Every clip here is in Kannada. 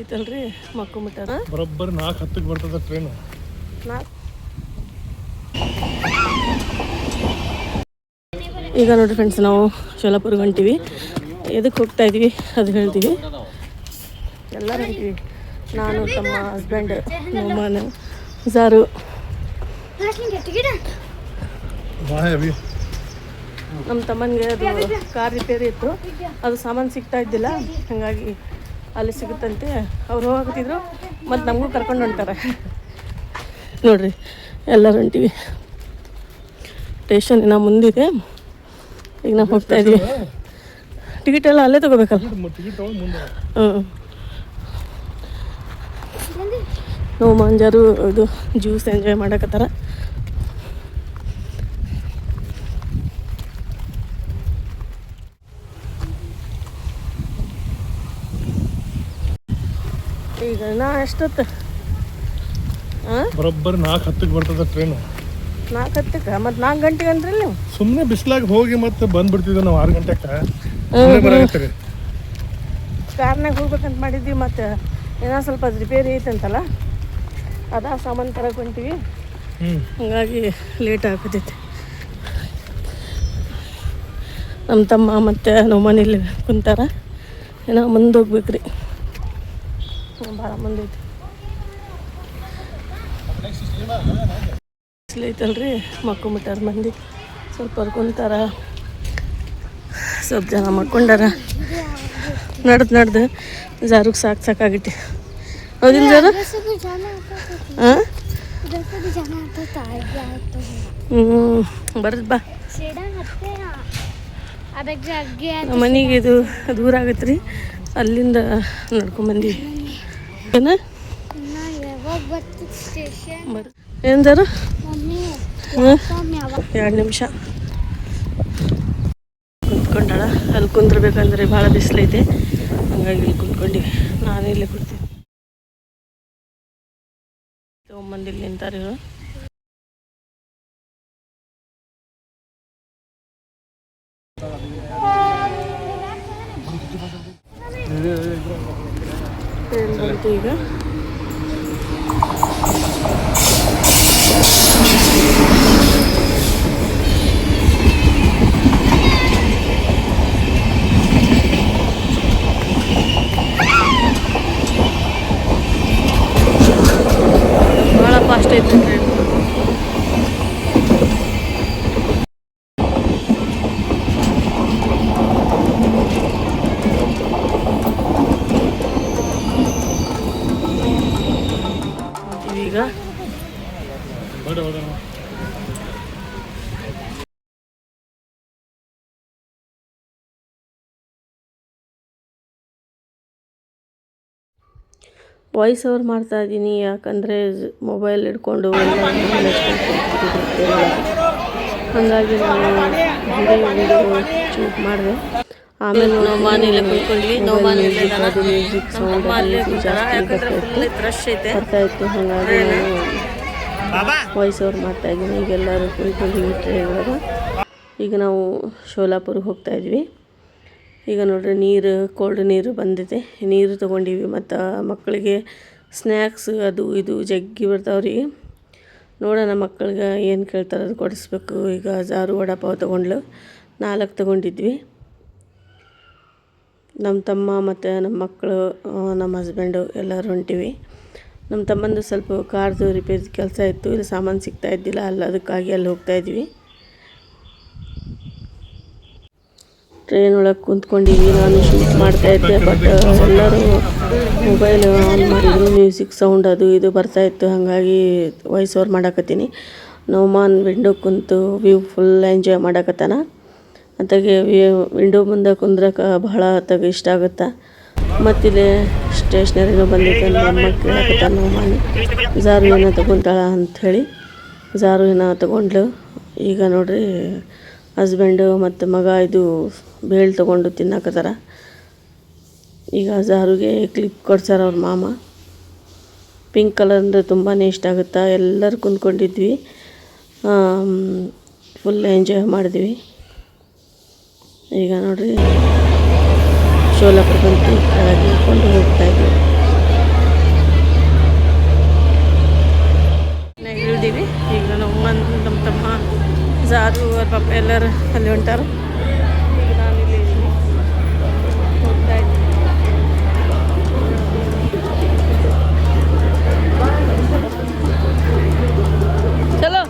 ಐತಲ್ರಿ ಮಕ್ಕೊಂಬಿಟ್ಟಾರ ಬರೋಬ್ಬರಿ 4:10 ಬರ್ತದ ಟ್ರೈನ್. ಈಗ ನೋಡಿರಿ ಫ್ರೆಂಡ್ಸ್, ನಾವು ಶೋಲಾಪುರ್ಗೆ ಹೊಂಟೀವಿ. ಎದಕ್ಕೆ ಹೋಗ್ತಾ ಇದ್ದೀವಿ ಅದು ಹೇಳ್ತೀವಿ. ಎಲ್ಲರೂ ಹೊಂಟೀವಿ, ನಾನು, ತಮ್ಮ, ಹಸ್ಬೆಂಡ್, ಮೊಮ್ಮನ, ಜಾರು. ನಮ್ಮ ತಮ್ಮನಿಗೆ ಅದು ಕಾರ್ ರಿಪೇರಿ ಇತ್ತು, ಅದು ಸಾಮಾನು ಸಿಗ್ತಾ ಇದ್ದಿಲ್ಲ, ಹಾಗಾಗಿ ಅಲ್ಲಿ ಸಿಗುತ್ತಂತೆ. ಅವ್ರು ಹೋಗ್ತಿದ್ರು ಮತ್ತು ನಮಗೂ ಕರ್ಕೊಂಡು ಹೊಂಟಾರೆ. ನೋಡಿರಿ ಎಲ್ಲರೂ ಹೊಂಟೀವಿ. ಸ್ಟೇಷನ್ ಇನ್ನೂ ಮುಂದಿದೆ. ಈಗ ನಾವು ಹೋಗ್ತಾ ಇದ್ದೀವಿ. ಟಿಕೆಟ್ ಎಲ್ಲ ಅಲ್ಲೇ ತೊಗೋಬೇಕಲ್ಲ. ನಾವು ಮಂಜಾರು ಇದು ಜ್ಯೂಸ್ ಎಂಜಾಯ್ ಮಾಡಕತ್ತಾರ. ಈಗ ನಾ ಎಷ್ಟೊತ್ತು ಬರೋಬ್ಬರಿ 4:10 ಬರ್ತದ ಟ್ರೈನ್. 4:10 ಮತ್ತು 4 ಗಂಟೆಗೆ ಅಂದ್ರಿ ನೀವು? ಸುಮ್ಮನೆ ಬಿಸಿಲಾಗಿ ಹೋಗಿ ಮತ್ತೆ ಬಂದ್ಬಿಡ್ತಿದ್ವಿ ನಾವು 6 ಗಂಟೆಗೆ. ಕಾರ್ನಾಗ ಹೋಗ್ಬೇಕಂತ ಮಾಡಿದ್ವಿ, ಮತ್ತು ಏನೋ ಸ್ವಲ್ಪ ರಿಪೇರಿ ಐತಂತಲ್ಲ, ಅದ ಸಾಮಾನು ತರಕ್ಕೆ ಹೊಂಟೀವಿ. ಹಾಗಾಗಿ ಲೇಟ್ ಆಗ್ತೈತಿ. ನಮ್ಮ ತಮ್ಮ ಮತ್ತು ನಮ್ಮ ಮನೇಲಿ ಕುಂತಾರ. ಏನೋ ಮುಂದೆ ಹೋಗ್ಬೇಕ್ರಿ, ಭಾಳ ಮುಂದೈತಿ. ಐತಲ್ರಿ ಮಕ್ಕೊಂಬಿಟ್ಟಾರ ಮಂದಿ. ಸ್ವಲ್ಪ ಕುಂತಾರ, ಸ್ವಲ್ಪ ಜನ ಮಕ್ಕೊಂಡಾರ. ನಡೆದು ಜಾರಿಗೆ ಸಾಕಾಗಿಟ್ಟು. ಹೌದಿಲ್ಲ ಜಾರು? ಹಾಂ, ಬರೋದು ಬಾ. ಮನೆಗೆ ಇದು ದೂರ ಆಗತ್ತೆ ರೀ, ಅಲ್ಲಿಂದ ನಡ್ಕೊಂಬಂದೀವಿ. ಏನ ಏನು ಜಾರು? 2 ನಿಮಿಷ ಕುಂತ್ಕೊಂಡಾಳ. ಅಲ್ಲಿ ಕುಂದ್ರಬೇಕಂದ್ರೆ ಭಾಳ ಬಿಸಿಲೈತೆ, ಹಂಗಾಗಿ ಇಲ್ಲಿ ಕುಂತ್ಕೊಂಡಿವಿ. ನಾನು ಇಲ್ಲಿ ಕೂಡ್ತೀನಿ. ತೊಗೊಂಬಂದಿಲ್ಲಿ ನಿಂತಾರೆ ಇವರು. ಟ್ರೈನ್ ಬಂತು ಈಗ. ಭಾಳ ಫಾಸ್ಟ್ ಐತೆ ಟ್ರೈನ್. ಈಗ ವಾಯ್ಸ್ ಓವರ್ ಮಾಡ್ತಾ ಇದ್ದೀನಿ, ಯಾಕಂದರೆ ಮೊಬೈಲ್ ಹಿಡ್ಕೊಂಡು ಹಾಗಾಗಿ ನಾನು ವಿಡಿಯೋ ಶೂಟ್ ಮಾಡಿದೆ. ಆಮೇಲೆ ನೋಮಾನೆಲ್ಲ ಕುತ್ಕೊಂಡ್ವಿ. ಮ್ಯೂಸಿಕ್ ಸೌಂಡ್ ಬರ್ತಾ ಇತ್ತು, ಹಾಗಾಗಿ ನಾನು ವಾಯ್ಸ್ ಓವರ್ ಮಾಡ್ತಾ ಇದ್ದೀನಿ. ಈಗ ಎಲ್ಲರೂ ಕುತ್ಕೊಂಡಿವಿ ಟ್ರೈನ್ ಒಳಗೆ. ಈಗ ನಾವು ಶೋಲಾಪುರ್ಗೆ ಹೋಗ್ತಾ ಇದ್ವಿ. ಈಗ ನೋಡ್ರಿ, ನೀರು ಕೋಲ್ಡ್ ನೀರು ಬಂದಿದೆ, ನೀರು ತೊಗೊಂಡಿವಿ. ಮತ್ತು ಮಕ್ಕಳಿಗೆ ಸ್ನ್ಯಾಕ್ಸ್ ಅದು ಇದು ಜಗ್ಗಿ ಬರ್ತಾವ್ರಿ. ನೋಡೋಣ ಮಕ್ಕಳಿಗೆ ಏನು ಕೇಳ್ತಾರೆ ಅದು ಕೊಡಿಸ್ಬೇಕು. ಈಗ ಜಾರು ವಡಾಪಾವ್ ತೊಗೊಂಡ್ಲು, 4 ತೊಗೊಂಡಿದ್ವಿ. ನಮ್ಮ ತಮ್ಮ ಮತ್ತು ನಮ್ಮ ಮಕ್ಕಳು, ನಮ್ಮ ಹಸ್ಬೆಂಡು ಎಲ್ಲರೂ ಹೊಂಟಿವಿ. ನಮ್ಮ ತಮ್ಮಂದು ಸ್ವಲ್ಪ ಕಾರ್ದು ರಿಪೇರಿ ಕೆಲಸ ಇತ್ತು, ಇಲ್ಲಿ ಸಾಮಾನು ಸಿಗ್ತಾ ಇದ್ದಿಲ್ಲ, ಅದಕ್ಕಾಗಿ ಅಲ್ಲಿ ಹೋಗ್ತಾಯಿದ್ವಿ. ಟ್ರೈನ್ ಒಳಗೆ ಕುಂತ್ಕೊಂಡಿವಿ. ನಾನು ಶೂಟ್ ಮಾಡ್ತಾಯಿದ್ದೆ, ಬಟ್ ಎಲ್ಲರೂ ಮೊಬೈಲ್ ಆನ್ ಮಾಡಿದ್ರು. ಮ್ಯೂಸಿಕ್ ಸೌಂಡ್ ಅದು ಇದು ಬರ್ತಾಯಿತ್ತು, ಹಾಗಾಗಿ ವಾಯ್ಸ್ ಓವರ್ ಮಾಡಕತ್ತೀನಿ. ನೋಮಾನ್ ವಿಂಡೋ ಕುಂತು ವ್ಯೂ ಫುಲ್ ಎಂಜಾಯ್ ಮಾಡಕತ್ತಾನ. ಅತ್ತಾಗೆ ವಿಂಡೋ ಮುಂದೆ ಕುಂದ್ರಕ್ಕೆ ಬಹಳ ಅತ್ತಾಗ ಇಷ್ಟ ಆಗುತ್ತೆ. ಮತ್ತಿಲ್ಲಿ ಸ್ಟೇಷ್ನರಿನೂ ಬಂದೈತೆ ಅಂತ ಅಮ್ಮ ಕೇಳಕತ್ತಾನ. ನೋಮಾನಿ ಜಾರು ಏನೋ ತೊಗೊತಾಳ ಅಂಥೇಳಿ ಜಾರು ಏನೋ ತೊಗೊಂಡ್ಲು. ಈಗ ನೋಡ್ರಿ, ಹಸ್ಬೆಂಡು ಮತ್ತು ಮಗ ಇದು ಬೇಳೆ ತೊಗೊಂಡು ತಿನ್ನಕತ್ತಾರ. ಈಗ ಜಾರುಗೆ ಕ್ಲಿಪ್ ಕೊಡ್ಸಾರ ಅವ್ರ ಮಾಮ. ಪಿಂಕ್ ಕಲರ್ ಅಂದರೆ ತುಂಬಾ ಇಷ್ಟ ಆಗುತ್ತೆ. ಎಲ್ಲರೂ ಕುಂತ್ಕೊಂಡಿದ್ವಿ, ಫುಲ್ ಎಂಜಾಯ್ ಮಾಡಿದ್ವಿ. ಈಗ ನೋಡ್ರಿ, ಶೋಲಾಪುರ ಬಂತು, ಕೆಳಗೆ ಇಟ್ಕೊಂಡು ಹೋಗ್ತಾಯಿದ್ವಿ. ಜಾರು ಅವ್ರ ಪಪ್ಪ ಎಲ್ಲರೂ ಅಲ್ಲಿ ಹೊಂಟಾರ. ಈಗ ನಾನು ಇಲ್ಲಿ ಇದ್ದೀನಿ, ಹೋಗ್ತಾ ಇದ್ದೀನಿ. ಚಲೋ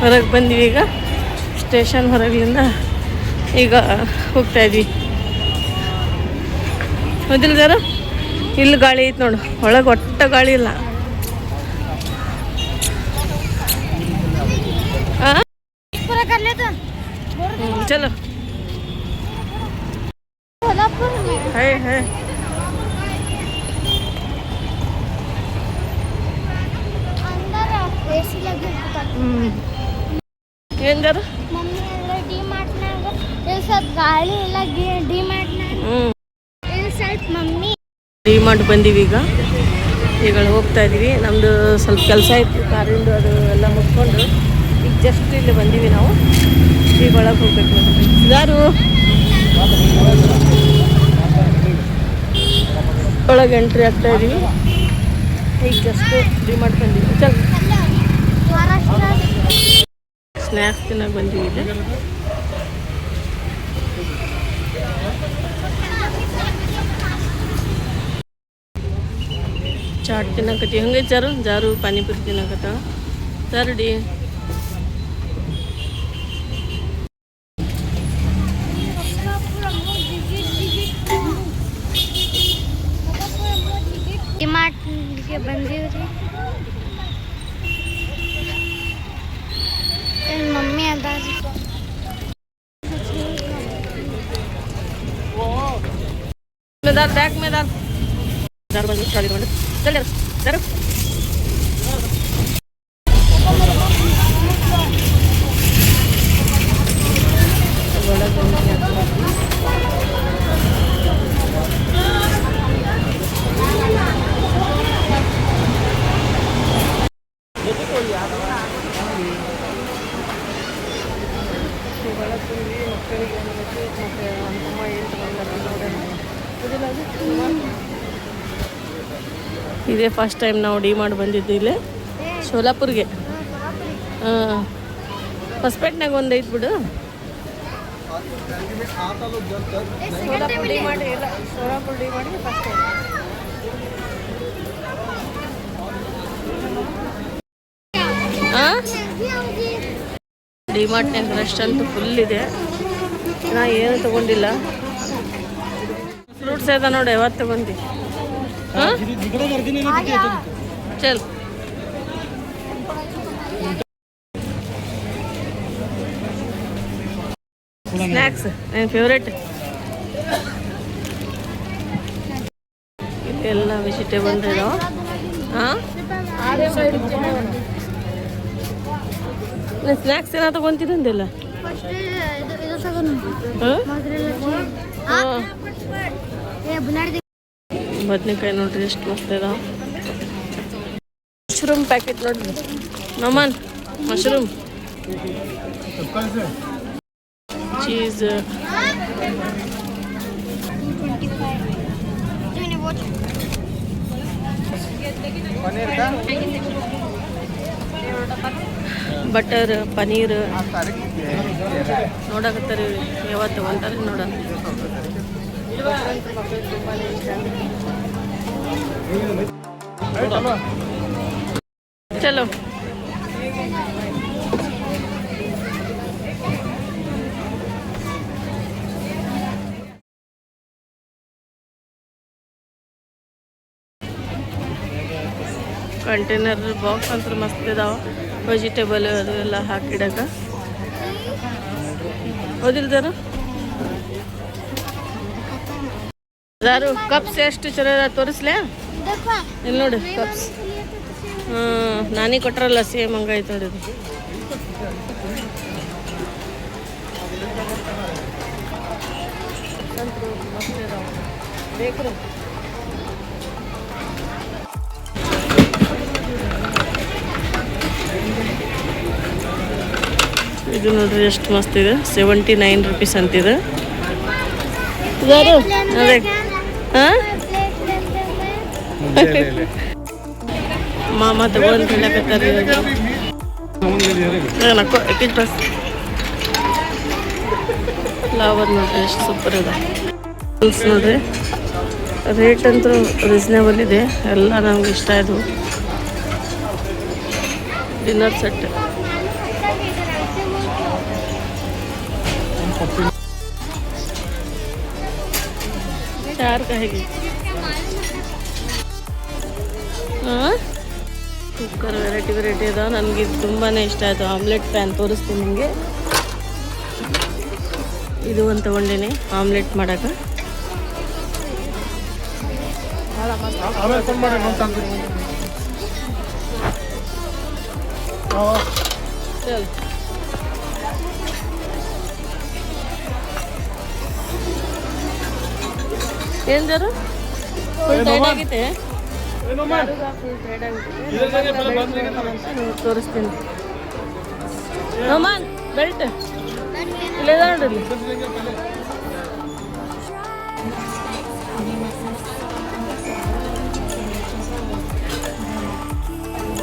ಹೊರಗೆ ಬಂದ್ವಿ. ಈಗ ಸ್ಟೇಷನ್ ಹೊರಗಿಂದ ಈಗ ಹೋಗ್ತಾ ಇದ್ವಿ. ಹೌದಿಲ್ಲ ಜರ ಇಲ್ಲಿ ಗಾಳಿ ಐತೆ ನೋಡು, ಒಳಗೆ ಒಟ್ಟ ಗಾಳಿ ಇಲ್ಲ. ಚಲೋ ಹೇ ಹೇ ಏನ್ ಜರ ಗಾಳಿ ಎಲ್ಲ ಡಿಮಾರ್ಟ್ ಬಂದೀವಿ. ಈಗ ಹೋಗ್ತಾ ಇದೀವಿ. ನಮ್ದು ಸ್ವಲ್ಪ ಕೆಲಸ ಇತ್ತು ಕಾರಿಂದು, ಅದು ಎಲ್ಲ ಮುಗಿಸ್ಕೊಂಡು ಈಗ ಜಸ್ಟ್ ಇಲ್ಲಿ ಬಂದೀವಿ. ನಾವು ಈಗ ಒಳಗೆ ಹೋಗ್ಬೇಕು. ಯಾರು ಒಳಗೆ ಎಂಟ್ರಿ ಆಗ್ತಾ ಇದೀವಿ. ಈಗ ಜಸ್ಟ್ ಡಿಮಾರ್ಟ್ ಬಂದೀವಿ. ಚಲ್ ಸ್ನ್ಯಾಕ್ಸ್ ತಿನ್ನಕ್ಕೆ ಬಂದೀವಿ. ಇಲ್ಲಿ ಚಾಟ್ ತಿನ್ನಕತ್ತಿ. ಹಂಗೈತೆ ಜಾರು ಜಾರು ಪಾನಿಪುರಿ ತಿನ್ನಕತ್ತ. ಜಾರುಡಿ ಡಿಮಾರ್ಟ್ಗೆ ಬಂದೀವ್ರಿ. ಮಮ್ಮಿ ಅದಾರಿ. ಮೇದಾರ್ ಬ್ಯಾಗ್ ಮೇದಾರ್ ಜಾರು ಬಂದು ಚಾಲಿ ಮಾಡಿ ಚಲ್ ಜಾರು ಇದೇ ಫಸ್ಟ್ ಟೈಮ್ ನಾವು ಡಿಮಾರ್ಟ್ ಬಂದಿದ್ದು ಇಲ್ಲೇ ಸೋಲಾಪುರ್ಗೆ. ಹಾಂ ಹೊಸಪೇಟ್ನಾಗ ಒಂದು ಐತೆ ಬಿಡು. ಸೋಲಾಪುರ ಡಿಮಾರ್ಟ್ ಇಲ್ಲ, ಸೋಲಾಪುರ ಡಿಮಾರ್ಟ್ಗೆ ಫಸ್ಟ್ ಟೈಮ್. ಹಾಂ ಡಿಮಾರ್ಟ್ನಾಗ ರಶ್ ಅಂತೂ ಫುಲ್ ಇದೆ. ನಾ ಏನು ತೊಗೊಂಡಿಲ್ಲ. ಫ್ರೂಟ್ಸ್ ಅದ ನೋಡಿ, ಯಾವತ್ತು ತೊಗೊಂಡು. ಹಾಂ ಚಲ್ ಸ್ನ್ಯಾಕ್ಸ್ ನನ್ನ ಫೇವ್ರೇಟ್. ಎಲ್ಲ ವೆಜಿಟೇಬಲ್ ಇದಾವೆ. ಹಾಂ ನಾನು ಸ್ನ್ಯಾಕ್ಸ್ ಏನೋ ತೊಗೊತೀನಂದಿಲ್ಲ. ಹಾಂ ಬದ್ನೆಕಾಯಿ ನೋಡ್ರಿ ಎಷ್ಟು ಮಸ್ತ್ ಇದಾವೆ. ಮಶ್ರೂಮ್ ಪ್ಯಾಕೆಟ್ ನೋಡ್ರಿ ನಮನ್ ಮಶ್ರೂಮ್ ಚೀಸ್. ಬಟರ್ ಪನೀರ್ ನೋಡಕತ್ತಾರೆ. ಯಾವತ್ತು ತಗೊಂತಾರೆ ನೋಡ. ಚಲೋ ಕಂಟೈನರ್ ಬಾಕ್ಸ್ ಅಂತ ಮಸ್ತ್ ಇದಾವೆ. ವೆಜಿಟೇಬಲ್ ಅದು ಎಲ್ಲ ಹಾಕಿಡಕ. ಹೌದಿಲ್ದಾರ ಯಾರು ಕಪ್ಸ್ ಎಷ್ಟು ಚಲೋ ಅದ ತೋರಿಸ್ಲೇ ಇಲ್ಲಿ ನೋಡಿ ಕಪ್ಸ್. ನಾನೇ ಕೊಟ್ರಲ್ಲ ಸೇಮ್ ಹಂಗಾಯ್ತು ನೋಡಿ. ಇದು ನೋಡ್ರಿ ಎಷ್ಟು ಮಸ್ತ್ ಇದೆ. 79 rupees ಅಂತಿದೆ. ಅದೇ ಹಾಂ ಮಾಮ ತಗೊಂಡು ಹೇಳಕತ್ತಾರೆ. ಫ್ಲವರ್ ನೋಡ್ರಿ ಎಷ್ಟು ಸೂಪರ್ ಇದೆ. ನೋಡ್ರಿ ರೇಟ್ ಅಂತೂ ರೀಸನೇಬಲ್ ಇದೆ. ಎಲ್ಲ ನಮ್ಗೆ ಇಷ್ಟ ಆಯಿತು. ಡಿನ್ನರ್ ಸೆಟ್ ಚಾರ್ ಕಹೆಗೆ. ಹಾಂ ಕುಕ್ಕರ್ ವೆರೈಟಿ ಇದಾವೆ. ನನಗೆ ತುಂಬಾ ಇಷ್ಟ ಆಯಿತು. ಆಮ್ಲೆಟ್ ಪ್ಯಾನ್ ತೋರಿಸ್ತೀನಿ ನಿಮಗೆ. ಇದು ಒಂದು ತೊಗೊಂಡೇನೆ ಆಮ್ಲೆಟ್ ಮಾಡೋಕೆ. ಚಲ್ ಏನು ಜರು ಫುಲ್ ಟೈಟ್ ಆಗೈತೆ. ಫುಲ್ ಟೈಟ್ ಆಗಿತ್ತು. ತೋರಿಸ್ತೀನಿ. ನೋಮಾನ್ ಬೆಲ್ಟ್ ಇಲ್ಲೇ ನೋಡ್ರಿ.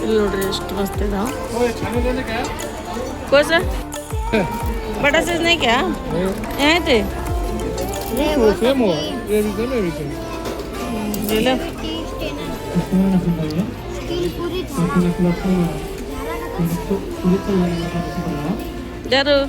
ಇಲ್ಲಿ ನೋಡ್ರಿ ಎಷ್ಟು ಮಸ್ತ್ ಇದಾವ. ಕೋಸ बड़ा साइज नहीं क्या यहाँ थे सेम हो ये भी सेम है भी सेम ले लो जरूर